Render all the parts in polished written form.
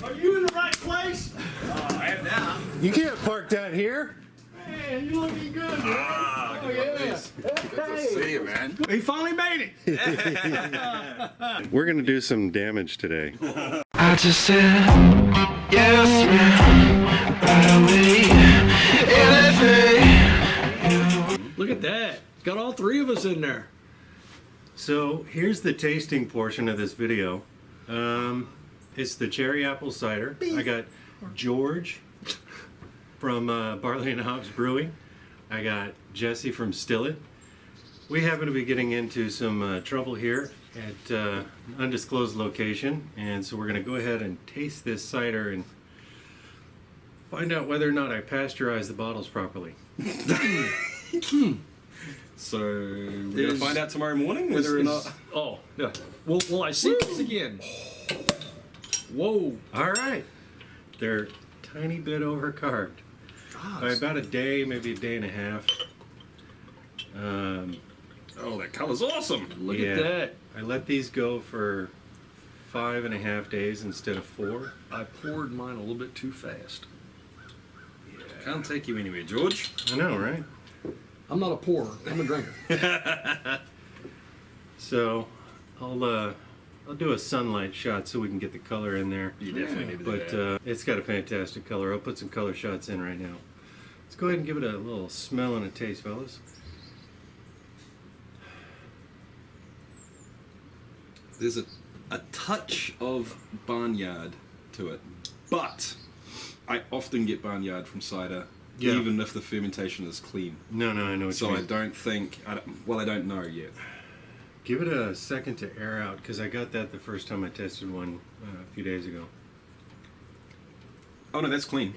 Are you in the right place? I am now. You can't park down here. Man, you looking good, man. Ah, Oh, good yeah. to see you, man. He finally made it. We're gonna do some damage today. I just said, yes, man, right away, anything. Look at that. Got all three of us in there. So here's the tasting portion of this video. It's the cherry apple cider. I got George from Barley and Hops Brewing. I got Jesse from Distillates. We happen to be getting into some trouble here at an undisclosed location, and so we're going to go ahead and taste this cider and find out whether or not I pasteurized the bottles properly. So we're going to find out tomorrow morning whether or not... Oh, yeah. Will I see this again? Whoa. All right. They're a tiny bit overcarbed. By about a day, maybe a day and a half. Oh, that color's awesome. Look at that. I let these go for 5.5 days instead of 4. I poured mine a little bit too fast. Can't take you anywhere, George. I know, right? I'm not a pourer. I'm a drinker. So I'll do a sunlight shot so we can get the color in there. You definitely need to do But that. it's got a fantastic color. I'll put some color shots in right now. Let's go ahead and give it a little smell and a taste, fellas. There's a touch of barnyard to it, but I often get barnyard from cider, Yeah. even if the fermentation is clean. No, I know what So you I mean. don't think, I don't know yet. Give it a second to air out, because I got that the first time I tested one a few days ago. Oh no, that's clean.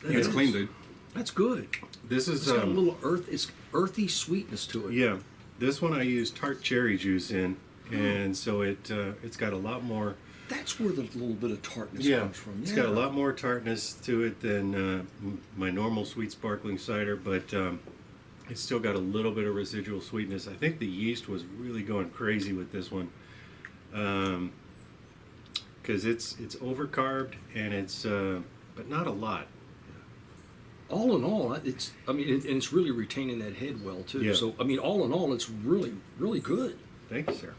That It's is. clean, dude. That's good. This is It's got a little it's earthy sweetness to it. yeah. This one I used tart cherry juice in, and so it's got a lot more. That's where the little bit of tartness Yeah, comes from. it's got a lot more tartness to it than my normal sweet sparkling cider, but it's still got a little bit of residual sweetness. I think the yeast was really going crazy with this one, because it's overcarbed and it's but not a lot. All in all, and it's really retaining that head well too. Yeah. So I mean, all in all, it's really, really good. Thank you, sir.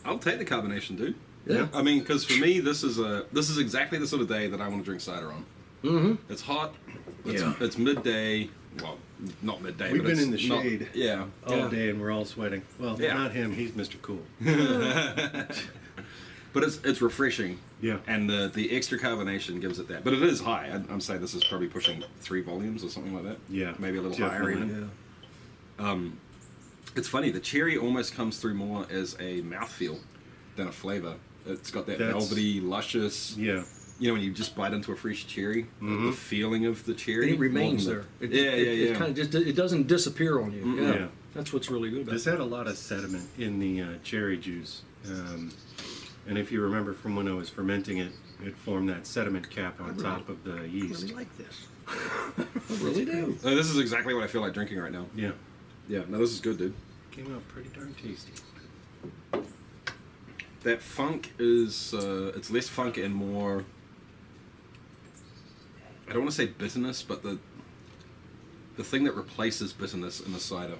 I'll take the carbonation, dude. Yeah. I mean, because for me, this is exactly the sort of day that I want to drink cider on. Mm-hmm. It's hot. Yeah. It's midday. Well, not midday. We've but been it's in the not- shade. Yeah. All day and we're all sweating. Well, Yeah. not him. He's Mr. Cool. But it's refreshing. Yeah. And the extra carbonation gives it that. But it is high. I'm saying this is probably pushing 3 volumes or something like that. Yeah, Maybe a little higher definitely. even. It's funny. The cherry almost comes through more as a mouthfeel than a flavor. It's got that That's- velvety, luscious. Yeah. You know, when you just bite into a fresh cherry, Mm-hmm. the feeling of the cherry. It remains more there. than It, the- It kind of just it doesn't disappear on you. Yeah. Yeah. That's what's really good about This it. had a lot of sediment in the cherry juice. And if you remember from when I was fermenting it, it formed that sediment cap on top of the I yeast. really like this. I really do. This is exactly what I feel like drinking right now. Yeah. Yeah, no, this is good, dude. Came out pretty darn tasty. That funk is, it's less funk and more, I don't want to say bitterness, but the thing that replaces bitterness in a cider.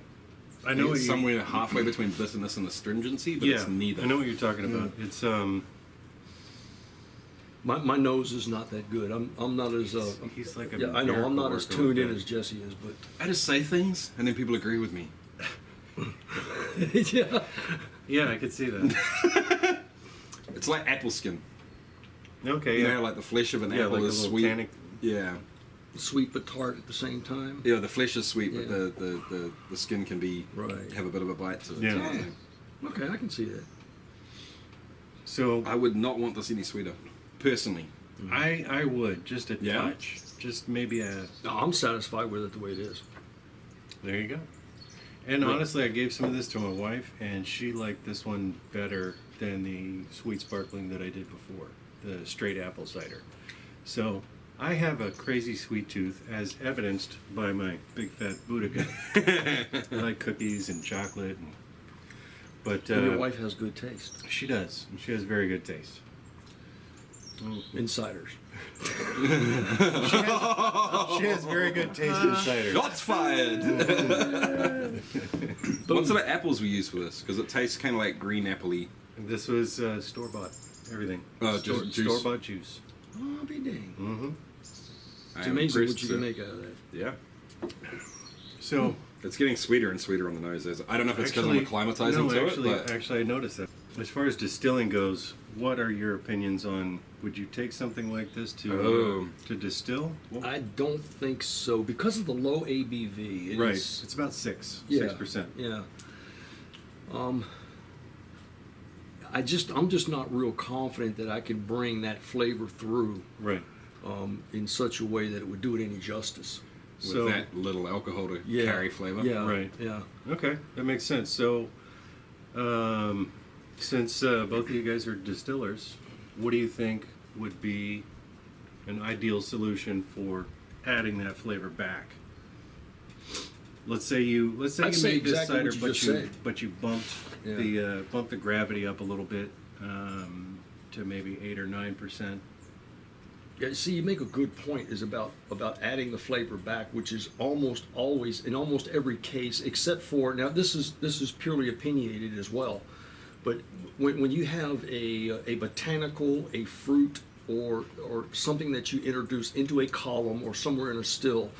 I know what It's you, somewhere halfway between bitterness and astringency, but yeah, it's neither. I know what you're talking about. It's My nose is not that good. I'm not as he's like a yeah. I know I'm not as miracle tuned in worker. as Jesse is, but I just say things and then people agree with me. yeah. Yeah, I could see that. It's like apple skin. Okay, You yeah. know, like the flesh of an Yeah, apple like a is little sweet. tannic. Yeah. Sweet but tart at the same time. Yeah, the flesh is sweet, but Yeah. the skin can be Right. have a bit of a bite to it. Yeah. Okay, I can see that. So I would not want this any sweeter, personally. I would just a Yeah? touch, just maybe a. No, I'm satisfied with it the way it is. There you go. And honestly, I gave some of this to my wife, and she liked this one better than the sweet sparkling that I did before, the straight apple cider. So I have a crazy sweet tooth, as evidenced by my big fat Boudica. I like cookies and chocolate, but And your wife has good taste. she does. She has very good taste. in ciders. She has very good taste in cider. Shots fired! What sort of apples we use for this? Because it tastes kind of like green apple-y. This was store-bought, everything. Oh, just juice. Store-bought juice. Oh, I'll be dang. Mm-hmm. It's amazing what you can make out of that. Yeah. So, It's getting sweeter and sweeter on the nose. I don't know if it's because I'm acclimatizing to actually, it, but... actually, I noticed that. As far as distilling goes, what are your opinions on, would you take something like this to distill? Well, I don't think so because of the low ABV. right, it's about 6%. Yeah. I'm just not real confident that I could bring that flavor through Right. in such a way that it would do it any justice. With So- that little alcohol to carry flavor. Yeah. Right. Yeah. Okay, that makes sense. So, since both of you guys are distillers, what do you think would be an ideal solution for adding that flavor back? Let's say you I'd say made this exactly cider, what you just said. but you bumped the gravity up a little bit to maybe 8 or 9%. Yeah, see, you make a good point is about adding the flavor back, which is almost always in almost every case, except for now. This is purely opinionated as well, but when you have a botanical, a fruit, or something that you introduce into a column or somewhere in a still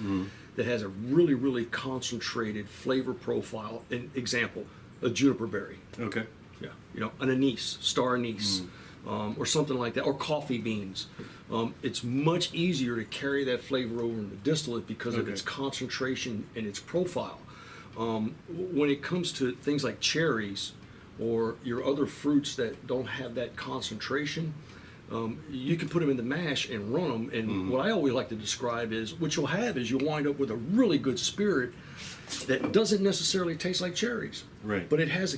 that has a really really concentrated flavor profile. An example, a juniper berry. Okay. Yeah, an anise, star anise, or something like that, or coffee beans. It's much easier to carry that flavor over in the distillate because of its concentration and its profile. When it comes to things like cherries or your other fruits that don't have that concentration, you can put them in the mash and run them. And what I always like to describe is what you'll have is you'll wind up with a really good spirit that doesn't necessarily taste like cherries, Right. but it has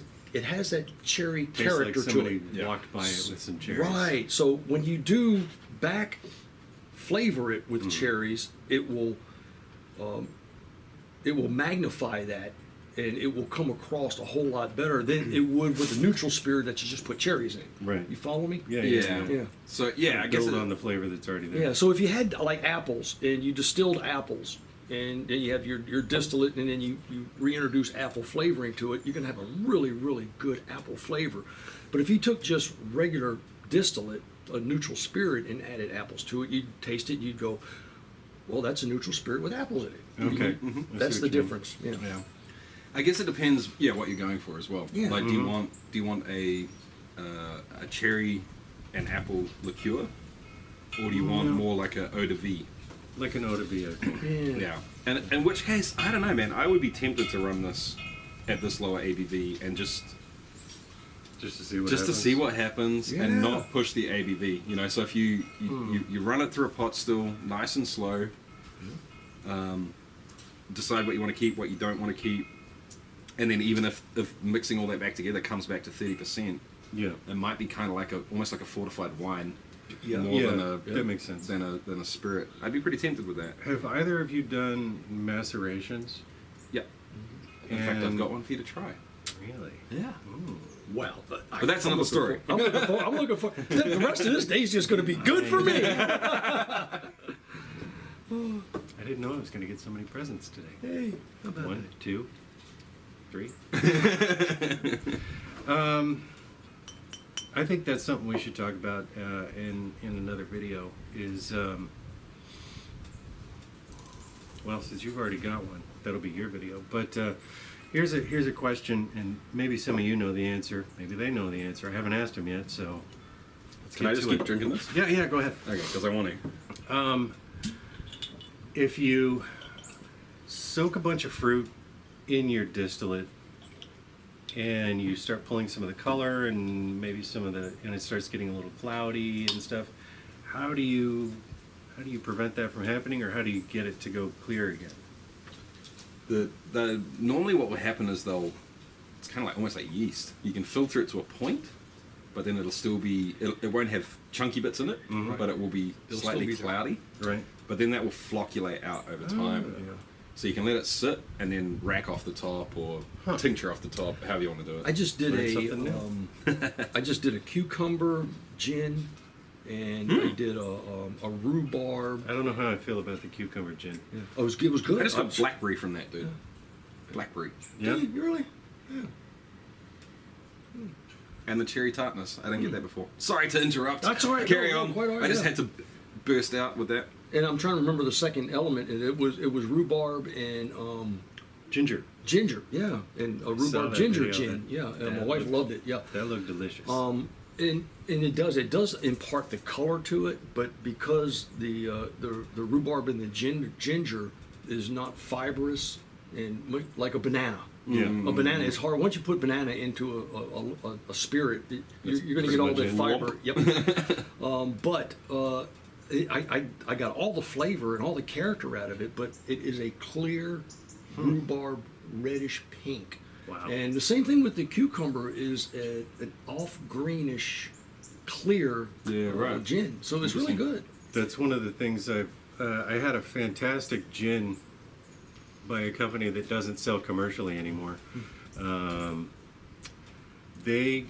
that cherry Tastes character like to somebody it. walked by it with some cherries. Right. So when you do back flavor it with cherries, it will magnify that, and it will come across a whole lot better than it would with a neutral spirit that you just put cherries in. Right. You follow me? Yeah. Yeah. So, yeah, I guess Build on the flavor that's already there. Yeah. So if you had like apples and you distilled apples, and then you have your distillate, and then you reintroduce apple flavoring to it, you're going to have a really, really good apple flavor. But if you took just regular distillate, a neutral spirit, and added apples to it, you'd taste it, you'd go, well, that's a neutral spirit with apples in it. Okay. Mhm. I see That's what the you mean. difference. Yeah. Yeah. I guess it depends, what you're going for as well. Yeah. Like, do you want a cherry and apple liqueur, or do you want more like a eau de vie? Like an eau de vie. Yeah. And in which case, I don't know, man. I would be tempted to run this at this lower ABV and just to see what to happens. see what happens Yeah. and not push the ABV. So if you run it through a pot still, nice and slow. Decide what you want to keep, what you don't want to keep, and then even if mixing all that back together comes back to 30%, Yeah. it might be kind of like almost like a fortified wine. Yeah. More Yeah, than a that makes sense. than a spirit. I'd be pretty tempted with that. Have either of you done macerations? Yeah. In fact, I've And- got one for you to try. Really? Yeah. Well, but that's another story. I'm looking for. The rest of this day is just going to be good for me. I didn't know I was going to get so many presents today. Hey, how about 1, 2, 3. I think that's something we should talk about in another video. Is well, since you've already got one, that'll be your video. But here's a question, and maybe some of you know the answer. Maybe they know the answer. I haven't asked them yet, so let's Can I get just to keep it. drinking this? Yeah, go ahead. Okay, because I want to. If you soak a bunch of fruit in your distillate and you start pulling some of the color and maybe and it starts getting a little cloudy and stuff, how do you prevent that from happening, or how do you get it to go clear again? Normally what will happen is it's kind of like almost like yeast. You can filter it to a point, but then it'll still be, it won't have chunky bits in it, but it will be It'll slightly still be cloudy. Right. But then that will flocculate out over time. Yeah. So you can let it sit and then rack off the top or tincture off the top, however you want to do it. I just did Learn something I just did a cucumber gin and I did a rhubarb. I don't know how I feel about the cucumber gin. Yeah. Oh, it was good. I just got blackberry from that, dude. Blackberry. Yeah. You really? Yeah. And the cherry tartness. I didn't get that before. Sorry to interrupt. That's all right. Carry No, on. quite all right, I just yeah. had to burst out with that. And I'm trying to remember the second element, and it was rhubarb and Ginger. ginger. Yeah, and a Saw rhubarb that ginger video. gin. Yeah, and my That wife looked- loved it. Yeah. That looked delicious. And it does impart the color to it, but because the rhubarb and the ginger is not fibrous and like a banana. Yeah. A banana is hard. Once you put banana into a spirit, you're going to get all that fiber. Yep. But I got all the flavor and all the character out of it, but it is a clear rhubarb reddish pink. Wow. And the same thing with the cucumber is an off greenish clear gin. So it's really good. That's one of the things I had a fantastic gin by a company that doesn't sell commercially anymore. They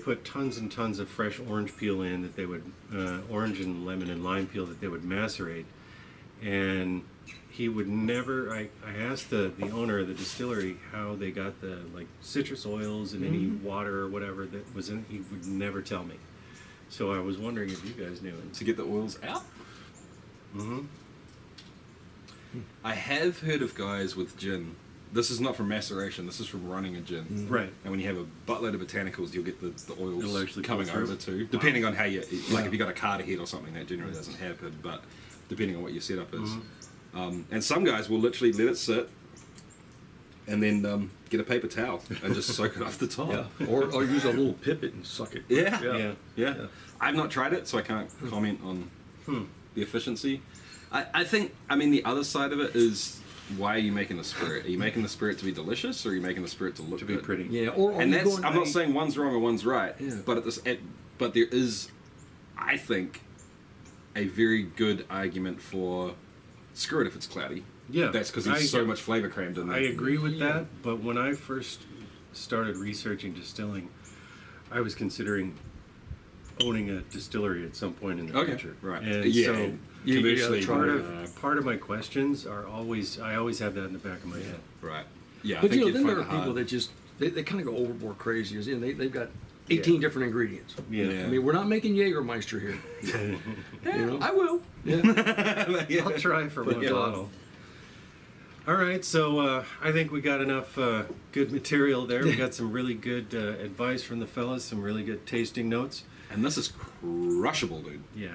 put tons and tons of fresh orange peel in that they would orange and lemon and lime peel that they would macerate, and he would never. I asked the owner of the distillery how they got the citrus oils and any water or whatever that was in. He would never tell me. So I was wondering if you guys knew it. To get the oils out? Mm-hmm. I have heard of guys with gin. This is not from maceration. This is from running a gin. Right. And when you have a buttload of botanicals, you'll get the It'll oils actually coming come through. over too. Depending on how you, like if you got a carter head or something, that generally doesn't happen. But depending on what your setup is, and some guys will literally let it sit, and then get a paper towel and just soak it off the top. Yeah. Or use a little pipet and suck it. Yeah. I've not tried it, so I can't comment on the efficiency. I think, the other side of it is, why are you making the spirit? Are you making the spirit to be delicious, or are you making the spirit to look To be good? pretty. Yeah. Or And you that's, going- I'm not saying one's wrong or one's right, Yeah. but but there is, I think, a very good argument for screw it if it's cloudy. Yeah, That's because there's so much flavor crammed in there. I agree with that, but when I first started researching distilling, I was considering owning a distillery at some point in the future. Right. And Yeah, so commercially, part of my questions are I always have that in the back of my head. Right. Yeah, I But think you know, you'd then find there it are people hard. that just they kind of go overboard crazy. As in, they've got 18 different ingredients. Yeah. Yeah. I mean, we're not making Jägermeister here. Yeah, know? I will. Yeah. I'll try for one bottle. All right, so I think we got enough good material there. We got some really good advice from the fellas, some really good tasting notes. And this is crushable, dude. Yeah.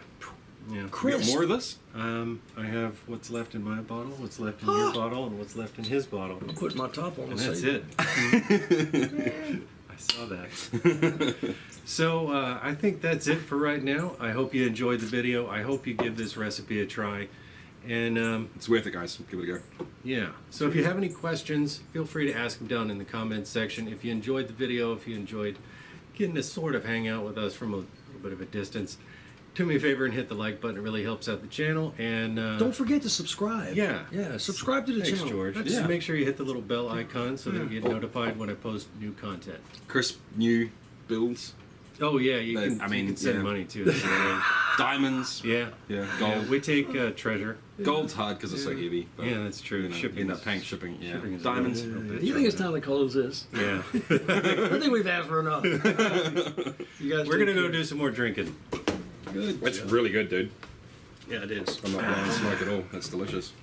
Yeah. We got more of this? I have what's left in my bottle, what's left in your bottle, and what's left in his bottle. I'm putting my top on And and that's say, it. I saw that. So I think that's it for right now. I hope you enjoyed the video. I hope you give this recipe a try. And It's worth it, guys. Give it a go. yeah, so if you have any questions, feel free to ask them down in the comments section. If you enjoyed the video, if you enjoyed getting to sort of hang out with us from a little bit of a distance, do me a favor and hit the like button. It really helps out the channel. And don't forget to subscribe. Yeah. Yeah, subscribe to the thanks, channel. George. That's- Just make sure you hit the little bell icon so that you get notified when I post new content. Crisp new builds, Oh yeah, you But, can send yeah. money too. So, diamonds. yeah. Yeah, Yeah, gold. we take treasure. Gold's hard because it's so heavy. But, Yeah, that's true. You know, Shipping you end up is- paying shipping. Yeah, shipping is diamonds. a little bit You think it's trouble. time to close this? Yeah. I think we've asked for enough. You guys We're take gonna go care. do some more drinking. Good. It's really good, dude. Yeah, it is. I'm not blowing smoke at all. That's delicious.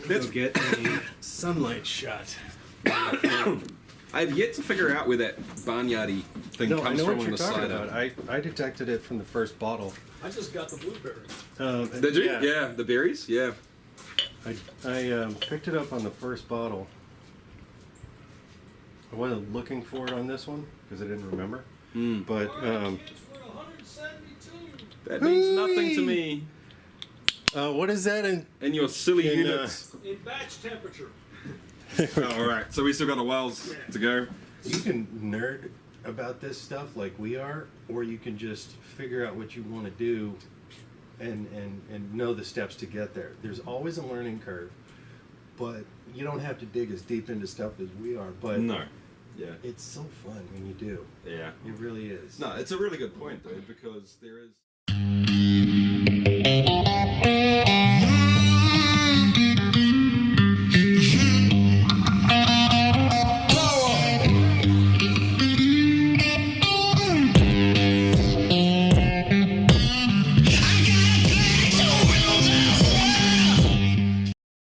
Let's get a sunlight shot. I've yet to figure out where that barnyardy thing No, I comes know from what on you're the talking cider. about. I detected it from the first bottle. I just got the blueberry. Did you? Yeah. The berries? Yeah. I picked it up on the first bottle. I wasn't looking for it on this one because I didn't remember. But That means nothing to me. what is that in? And your silly In, units. In batch temperature. Oh, all right. So we still got a whiles to go. You can nerd about this stuff like we are, or you can just figure out what you want to do and know the steps to get there. There's always a learning curve, but you don't have to dig as deep into stuff as we are. But No. Yeah. it's so fun when you do. Yeah. It really is. No, it's a really good point, though, because there is...